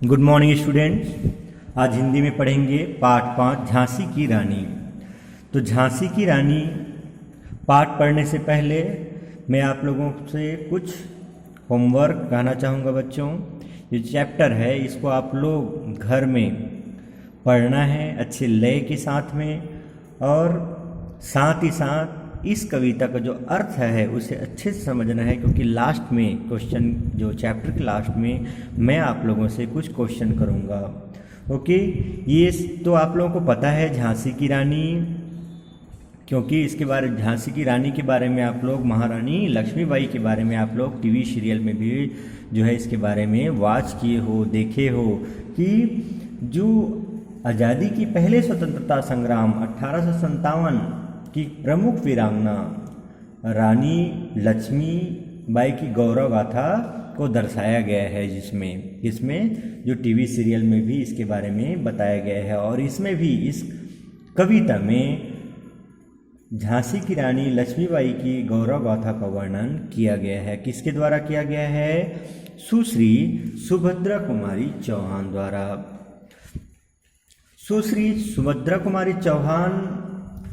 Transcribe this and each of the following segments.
Good morning students. आज हिंदी में पढ़ेंगे पाठ 5 झांसी की रानी। तो झांसी की रानी पाठ पढ़ने से पहले मैं आप लोगों से कुछ होमवर्क कहना चाहूँगा। बच्चों, ये चैप्टर है, इसको आप लोग घर में पढ़ना है अच्छे लय के साथ में, और साथ ही साथ इस कविता का जो अर्थ है उसे अच्छे से समझना है, क्योंकि लास्ट में क्वेश्चन, जो चैप्टर के लास्ट में मैं आप लोगों से कुछ क्वेश्चन करूँगा। ओके, ये तो आप लोगों को पता है झांसी की रानी, क्योंकि इसके बारे झांसी की रानी के बारे में आप लोग महारानी लक्ष्मीबाई के बारे में आप लोग टीवी सीरियल में भी जो है इसके बारे में वॉच किए हो, देखे हो कि जो आज़ादी की पहले स्वतंत्रता संग्राम 1857 की प्रमुख वीरांगना रानी लक्ष्मीबाई की गौरव गाथा को दर्शाया गया है, जिसमें जो टीवी सीरियल में भी इसके बारे में बताया गया है। और इसमें भी इस कविता में झांसी की रानी लक्ष्मीबाई की गौरव गाथा का वर्णन किया गया है। किसके द्वारा किया गया है? सुश्री सुभद्रा कुमारी चौहान द्वारा। सुश्री सुभद्रा कुमारी चौहान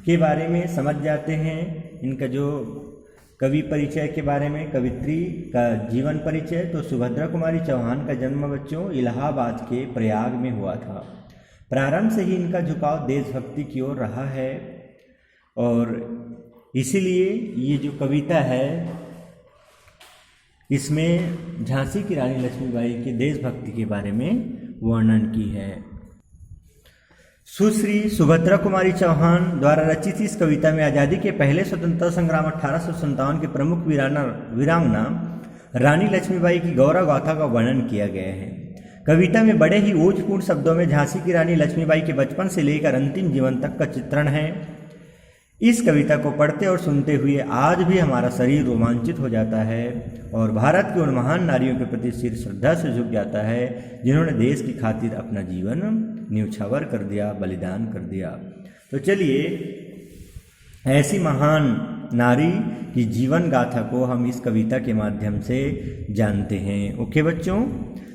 के बारे में समझ जाते हैं। इनका जो कवि परिचय के बारे में, कवित्री का जीवन परिचय, तो सुभद्रा कुमारी चौहान का जन्म बच्चों इलाहाबाद के प्रयाग में हुआ था। प्रारंभ से ही इनका झुकाव देशभक्ति की ओर रहा है, और इसीलिए ये जो कविता है इसमें झांसी की रानी लक्ष्मीबाई के देशभक्ति के बारे में वर्णन की है। सुश्री सुभद्रा कुमारी चौहान द्वारा रचित इस कविता में आज़ादी के पहले स्वतंत्रता संग्राम 1857 के प्रमुख वीरांगना रानी लक्ष्मीबाई की गौरव गाथा का वर्णन किया गया है। कविता में बड़े ही ओजपूर्ण शब्दों में झांसी की रानी लक्ष्मीबाई के बचपन से लेकर अंतिम जीवन तक का चित्रण है। इस कविता को पढ़ते और सुनते हुए आज भी हमारा शरीर रोमांचित हो जाता है और भारत की उन महान नारियों के प्रति सिर श्रद्धा से झुक जाता है जिन्होंने देश की खातिर अपना जीवन न्यौछावर कर दिया, बलिदान कर दिया। तो चलिए ऐसी महान नारी की जीवन गाथा को हम इस कविता के माध्यम से जानते हैं। ओके बच्चों,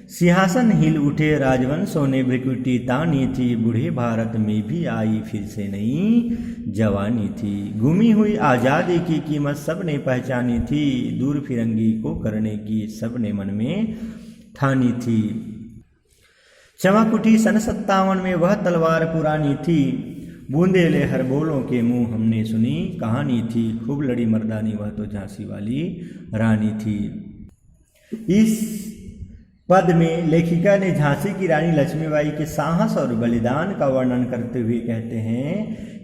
सिंहासन हिल उठे राजवंशों ने भ्रिकुटी तानी थी, बूढ़े भारत में भी आई फिर से नई जवानी थी। गुमी हुई आज़ादी की कीमत सबने पहचानी थी, दूर फिरंगी को करने की सबने मन में ठानी थी। चमक उठी सन 57 में वह तलवार पुरानी थी, बूंदेले हर बोलों के मुंह हमने सुनी कहानी थी। खूब लड़ी मर्दानी वह तो झांसी वाली रानी थी। इस पद में लेखिका ने झांसी की रानी लक्ष्मीबाई के साहस और बलिदान का वर्णन करते हुए कहते हैं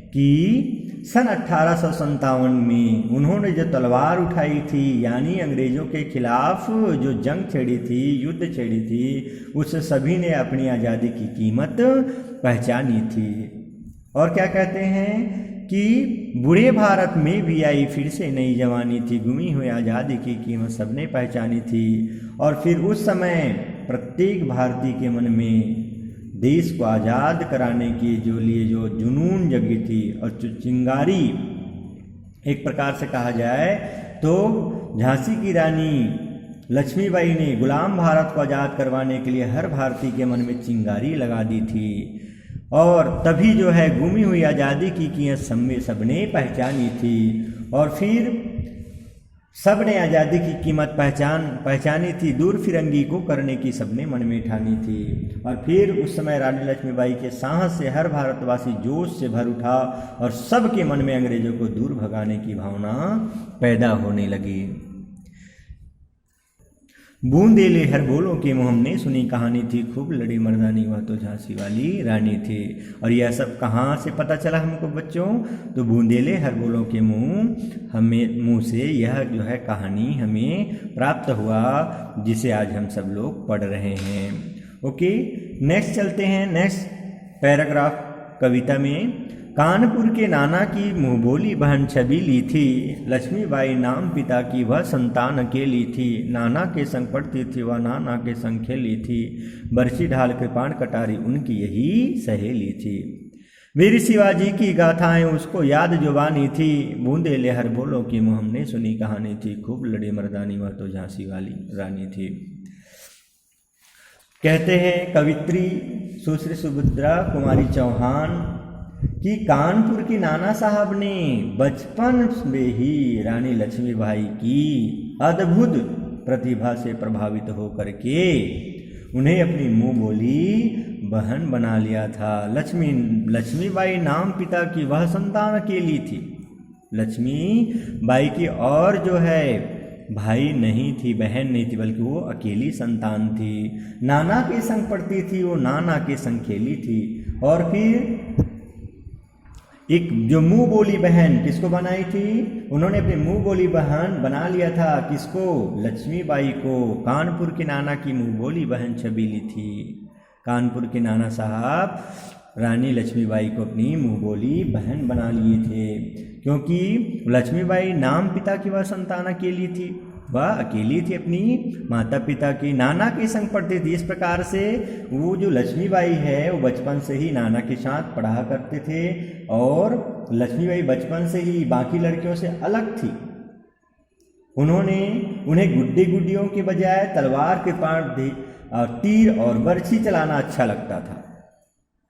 कि सन 1857 में उन्होंने जो तलवार उठाई थी, यानी अंग्रेजों के खिलाफ जो जंग छेड़ी थी, युद्ध छेड़ी थी, उससे सभी ने अपनी आज़ादी की कीमत पहचानी थी। और क्या कहते हैं कि बूढ़े भारत में भी आई फिर से नई जवानी थी, गुमी हुई आज़ादी की कीमत सबने पहचानी थी। और फिर उस समय प्रत्येक भारतीय के मन में देश को आज़ाद कराने के जो जुनून जगी थी, और जो चिंगारी एक प्रकार से कहा जाए तो झांसी की रानी लक्ष्मीबाई ने गुलाम भारत को आज़ाद करवाने के लिए हर भारतीय के मन में चिंगारी लगा दी थी। और तभी जो है गुमी हुई आज़ादी की कीमत सबने पहचानी थी, और फिर सबने आज़ादी की कीमत पहचानी थी, दूर फिरंगी को करने की सबने मन में ठानी थी। और फिर उस समय रानी लक्ष्मीबाई के साहस से हर भारतवासी जोश से भर उठा और सबके मन में अंग्रेजों को दूर भगाने की भावना पैदा होने लगी। बूंदेले हर बोलों के मुँह हमने सुनी कहानी थी, खूब लड़ी मर्दानी वह तो झांसी वाली रानी थी। और यह सब कहाँ से पता चला हमको बच्चों? तो बूंदेले हर बोलों के मुँह से यह जो है कहानी हमें प्राप्त हुआ, जिसे आज हम सब लोग पढ़ रहे हैं। ओके, नेक्स्ट चलते हैं। नेक्स्ट पैराग्राफ कविता में, कानपुर के नाना की मुँह बोली बहन छबीली थी, लक्ष्मीबाई नाम पिता की वह संतान अकेली थी। नाना के संग पढ़ती थी वह नाना के संग खेली थी, बरछी ढाल कृपाण कटारी उनकी यही सहेली थी। वीर शिवाजी की गाथाएं उसको याद जुबानी थी, बूंदेले हर बोलों की मुँह हमने सुनी कहानी थी। खूब लड़ी मर्दानी वह तो झांसी वाली रानी थी। कहते हैं कवित्री सुश्री सुभद्रा कुमारी चौहान कि कानपुर की नाना साहब ने बचपन में ही रानी लक्ष्मीबाई की अद्भुत प्रतिभा से प्रभावित होकर के उन्हें अपनी मुंह बोली बहन बना लिया था। लक्ष्मीबाई नाम पिता की वह संतान अकेली थी। लक्ष्मीबाई की और जो है भाई नहीं थी, बहन नहीं थी, बल्कि वो अकेली संतान थी। नाना के संग पढ़ती थी, वो नाना के संग खेली थी। और फिर एक जो मुंह बोली बहन किसको बनाई थी? उन्होंने अपनी मुंह बोली बहन बना लिया था। किसको? लक्ष्मीबाई को। कानपुर के नाना की मुंह बोली बहन छबीली थी। कानपुर के नाना साहब रानी लक्ष्मीबाई को अपनी मुंह बोली बहन बना लिए थे, क्योंकि लक्ष्मीबाई नाम पिता की वह संतान अकेली थी। वह अकेली थी, अपनी माता पिता की नाना के संग पढ़ती थी। इस प्रकार से वो जो लक्ष्मीबाई है वो बचपन से ही नाना के साथ पढ़ा करते थे, और लक्ष्मीबाई बचपन से ही बाकी लड़कियों से अलग थी। उन्हें गुड्डी गुड्डियों के बजाय तलवार के पार और तीर और बर्छी चलाना अच्छा लगता था।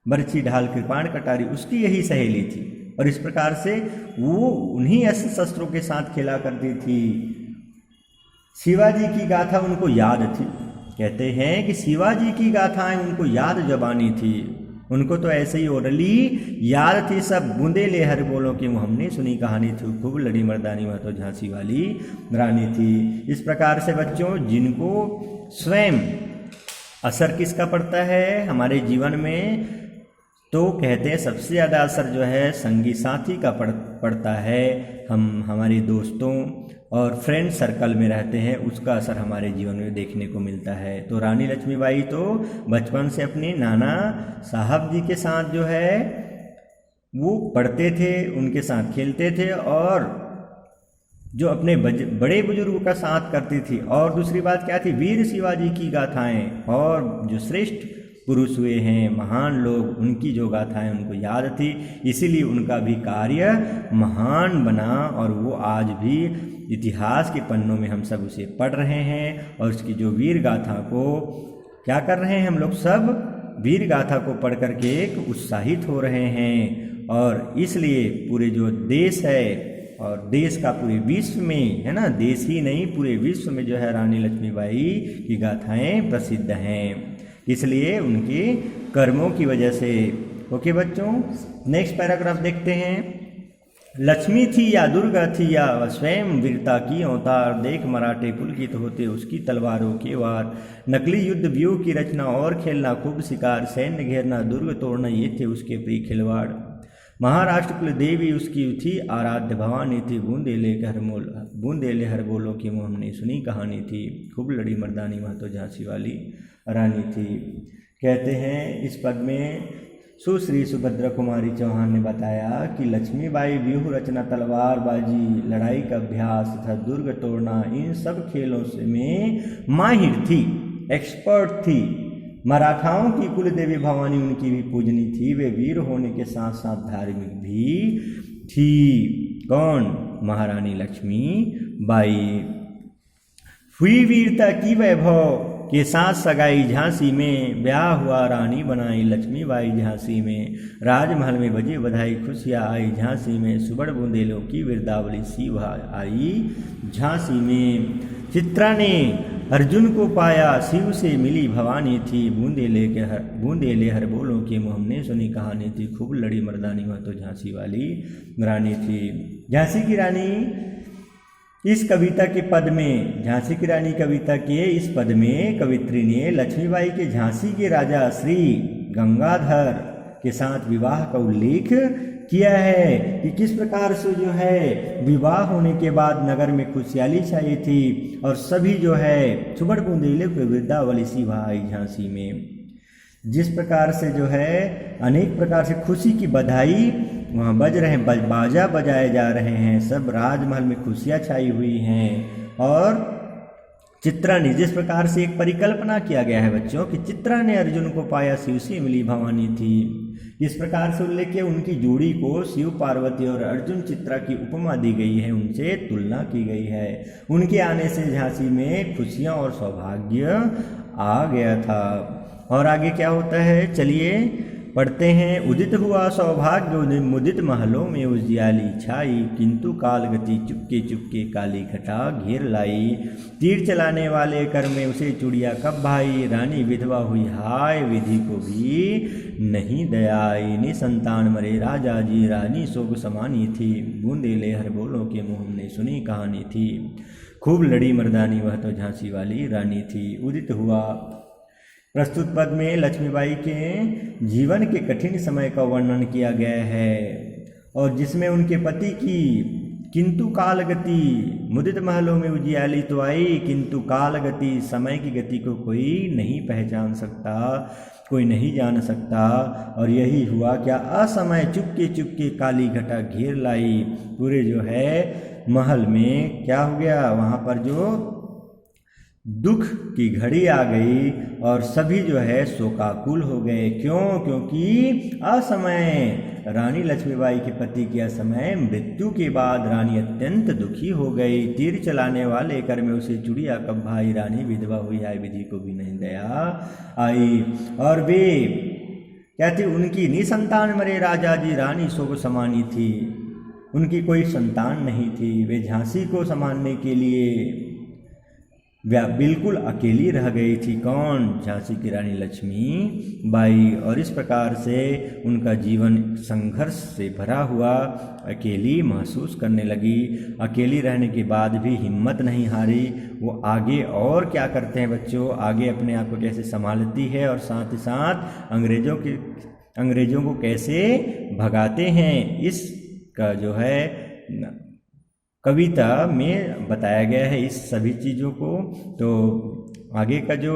बर्छी, ढाल, कृपाण, कटारी उसकी यही सहेली थी, और इस प्रकार से वो उन्हीं अस्त्र शस्त्रों के साथ खेला करती थी। शिवाजी की गाथा उनको याद थी। कहते हैं कि शिवाजी की गाथाएं उनको याद जबानी थी। उनको तो ऐसे ही ओरली याद थी सब। बूंदेले हर बोलों की वो हमने सुनी कहानी थी। खूब लड़ी मर्दानी वह तो झांसी वाली रानी थी। इस प्रकार से बच्चों, जिनको स्वयं असर किसका पड़ता है हमारे जीवन में, तो कहते हैं सबसे ज़्यादा असर जो है संगी साथी का पड़ता है। हम हमारे दोस्तों और फ्रेंड सर्कल में रहते हैं, उसका असर हमारे जीवन में देखने को मिलता है। तो रानी लक्ष्मीबाई तो बचपन से अपने नाना साहब जी के साथ जो है वो पढ़ते थे, उनके साथ खेलते थे, और जो अपने बड़े बुजुर्गों का साथ करती थी। और दूसरी बात क्या थी? वीर शिवाजी की गाथाएं, और जो श्रेष्ठ पुरुष हुए हैं, महान लोग, उनकी जो गाथाएं उनको याद थी, इसीलिए उनका भी कार्य महान बना, और वो आज भी इतिहास के पन्नों में हम सब उसे पढ़ रहे हैं। और उसकी जो वीर गाथा को क्या कर रहे हैं, हम लोग सब वीर गाथा को पढ़ करके एक उत्साहित हो रहे हैं। और इसलिए पूरे जो देश है, और देश का पूरे विश्व में है ना, देश ही नहीं पूरे विश्व में जो है रानी लक्ष्मीबाई की गाथाएं प्रसिद्ध हैं, इसलिए उनके कर्मों की वजह से। ओके बच्चों, नेक्स्ट पैराग्राफ देखते हैं। लक्ष्मी थी या दुर्गा थी या स्वयं वीरता की अवतार, देख मराठे पुलकित होते उसकी तलवारों के वार। नकली युद्ध व्यूह की रचना और खेलना खूब शिकार, सैन्य घेरना दुर्ग तोड़ना ये थे उसके प्रिय खिलवाड़। महाराष्ट्र कुल देवी उसकी थी आराध्य भवानी थी, बूंदेले हर बोलों की मुँह हमने सुनी कहानी थी। खूब लड़ी मर्दानी वह तो झांसी वाली रानी थी। कहते हैं इस पद में सुश्री सुभद्रा कुमारी चौहान ने बताया कि लक्ष्मीबाई व्यूह रचना, तलवारबाजी, लड़ाई का अभ्यास तथा दुर्ग तोड़ना, इन सब खेलों से में माहिर थी, एक्सपर्ट थी। मराठाओं की कुल देवी भवानी उनकी भी पूजनी थी। वे वीर होने के साथ साथ धार्मिक भी थी। कौन? महारानी लक्ष्मीबाई। हुई वीरता की वैभव के साथ सगाई झांसी में, ब्याह हुआ रानी बनाई लक्ष्मीबाई झांसी में। राजमहल में बजी बधाई खुशियाँ आई झांसी में, सुबड़ बूंदेलों की विरदावली सी आई झांसी में। चित्रा ने अर्जुन को पाया, शिव से मिली भवानी थी, बूंदेले हर बोलों के मुँह हमने सुनी कहानी थी। खूब लड़ी मर्दानी वह तो झांसी वाली रानी थी। झांसी की रानी इस कविता के पद में, झांसी की रानी कविता के इस पद में कवित्री ने लक्ष्मीबाई के झांसी के राजा श्री गंगाधर के साथ विवाह का उल्लेख किया है कि किस प्रकार से जो है विवाह होने के बाद नगर में खुशहाली छाई थी, और सभी जो है सुबड़ बूंदेले को वृद्धावली सी आई झांसी में। जिस प्रकार से जो है अनेक प्रकार से खुशी की बधाई वहाँ बज रहे हैं, बाजा बजाए जा रहे हैं, सब राजमहल में खुशियाँ छाई हुई हैं। और चित्रा ने, जिस प्रकार से एक परिकल्पना किया गया है बच्चों कि चित्रा ने अर्जुन को पाया, शिव से मिली भवानी थी, इस प्रकार से उल्लेख किया। उनकी जोड़ी को शिव पार्वती और अर्जुन चित्रा की उपमा दी गई है, उनसे तुलना की गई है। उनके आने से झांसी में खुशियाँ और सौभाग्य आ गया था। और आगे क्या होता है, चलिए पढ़ते हैं। उदित हुआ सौभाग्य मुदित महलों में उजियाली छाई, किंतु कालगति चुपके चुपके काली घटा घेर लाई। तीर चलाने वाले कर में उसे चूड़िया कब भाई, रानी विधवा हुई हाय विधि को भी नहीं दयाई। निसंतान मरे राजा जी, रानी शोक समानी थी, बूंदे लेहर बोलों के मुँह हमने सुनी कहानी थी। खूब लड़ी मर्दानी वह तो झांसी वाली रानी थी। उदित हुआ प्रस्तुत पद में लक्ष्मीबाई के जीवन के कठिन समय का वर्णन किया गया है और जिसमें उनके पति की किंतु कालगति, मुदित महलों में उजियाली तो आई किंतु कालगति, समय की गति को कोई नहीं पहचान सकता, कोई नहीं जान सकता। और यही हुआ क्या, असमय चुपके चुपके काली घटा घेर लाई। पूरे जो है महल में क्या हो गया, वहाँ पर जो दुख की घड़ी आ गई और सभी जो है शोकाकुल हो गए। क्यों? क्योंकि असमय रानी लक्ष्मीबाई के पति के असमय मृत्यु के बाद रानी अत्यंत दुखी हो गई। तीर चलाने वाले कर में उसे चूड़िया कब भाई, रानी विधवा हुई आई विधि को भी नहीं दया आई। और वे कहती उनकी निसंतान मरे राजा जी, रानी शोक समानी थी, उनकी कोई संतान नहीं थी। वे झांसी को संभालने के लिए बिल्कुल अकेली रह गई थी। कौन? झांसी की रानी लक्ष्मी बाई। और इस प्रकार से उनका जीवन संघर्ष से भरा हुआ, अकेली महसूस करने लगी। अकेली रहने के बाद भी हिम्मत नहीं हारी, वो आगे और क्या करते हैं बच्चों, आगे अपने आप को कैसे संभालती है और साथ ही साथ अंग्रेज़ों को कैसे भगाते हैं, इसका जो है कविता में बताया गया है इस सभी चीज़ों को। तो आगे का जो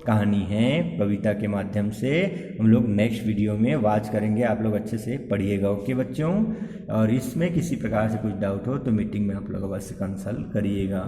कहानी है कविता के माध्यम से हम लोग नेक्स्ट वीडियो में वॉच करेंगे। आप लोग अच्छे से पढ़िएगा, ओके बच्चों। और इसमें किसी प्रकार से कुछ डाउट हो तो मीटिंग में आप लोग अवश्य कंसल्ट करिएगा।